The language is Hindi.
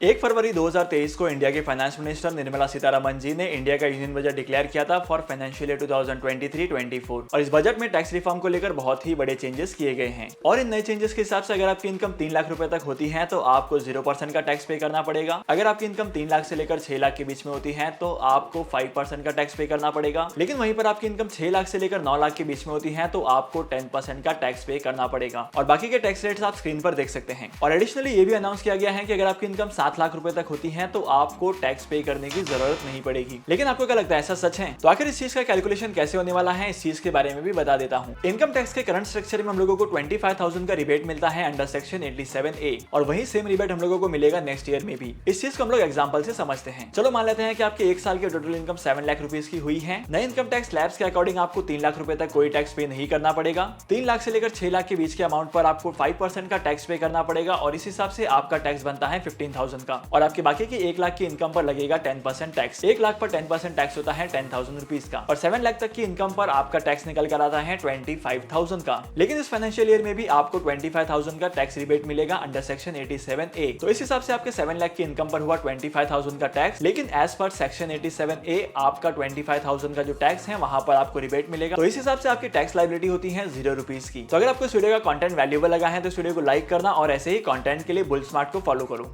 1 फरवरी 2023 को इंडिया के फाइनेंस मिनिस्टर निर्मला सीतारमण जी ने इंडिया का यूनियन बजट डिक्लेयर किया था फॉर फाइनेंशियल ईयर 2023-24 और इस बजट में टैक्स रिफॉर्म को लेकर बहुत ही बड़े चेंजेस किए गए हैं। और इन नए चेंजेस के हिसाब से अगर आपकी इनकम 3 लाख रुपए तक होती है तो आपको 0% का टैक्स पे करना पड़ेगा। अगर आपकी इनकम 3 लाख से लेकर 6 लाख के बीच में होती है तो आपको 5% का टैक्स पे करना पड़ेगा। लेकिन वहीं पर आपकी इनकम 6 लाख से लेकर 9 लाख के बीच में होती है तो आपको 10% का टैक्स पे करना पड़ेगा। और बाकी के टैक्स रेट्स आप स्क्रीन पर देख सकते हैं। और एडिशनली ये भी अनाउंस किया गया है कि अगर आपकी इनकम 7 लाख रुपए तक होती है तो आपको टैक्स पे करने की जरूरत नहीं पड़ेगी। लेकिन आपको क्या लगता है, ऐसा सच है? तो आखिर इस चीज का कैलकुलेशन कैसे होने वाला है, इस चीज के बारे में भी बता देता हूं। इनकम टैक्स के करंट स्ट्रक्चर में हम लोगों को 25,000 का रिबेट मिलता है अंडर सेक्शन 87A और वही सेम रिबेट हम लोगों को मिलेगा नेक्स्ट ईयर में भी। इस चीज को हम लोग एग्जांपल से समझते हैं। चलो मान लेते हैं कि आपके 1 साल की टोटल इनकम 7 लाख रुपीस की हुई है। नए इनकम टैक्स स्लैब्स के अकॉर्डिंग आपको 3 लाख रुपए तक कोई टैक्स पे नहीं करना पड़ेगा। 3 लाख से लेकर 6 लाख के बीच के अमाउंट पर आपको 5% का टैक्स पे करना पड़ेगा और इस हिसाब से आपका टैक्स बनता है 15,000 का। और आपके बाकी की 1 लाख की इनकम पर लगेगा 10% टैक्स। 1 लाख पर 10% टैक्स होता है 10,000 रुपीज का और 7 लाख तक की इनकम पर आपका टैक्स निकल कर आता है 25,000 का। लेकिन इस फाइनेंशियल ईयर में भी आपको 25,000 का टैक्स रिबेट मिलेगा अंडर सेक्शन 87A। तो इस हिसाब से आपके 7 लाख की इनकम पर हुआ 25,000 का टैक्स। लेकिन एज पर सेक्शन 87A आपका 25,000 का जो टैक्स है वहां पर आपको रिबेट मिलेगा। तो इस हिसाब से आपकी टैक्स लायबिलिटी होती है 0 रुपीज की। तो अगर आपको इस वीडियो का कंटेंट वैल्यूएबल लगा है तो इस वीडियो को लाइक करना और ऐसे ही कंटेंट के लिए बुल स्मार्ट को फॉलो करो।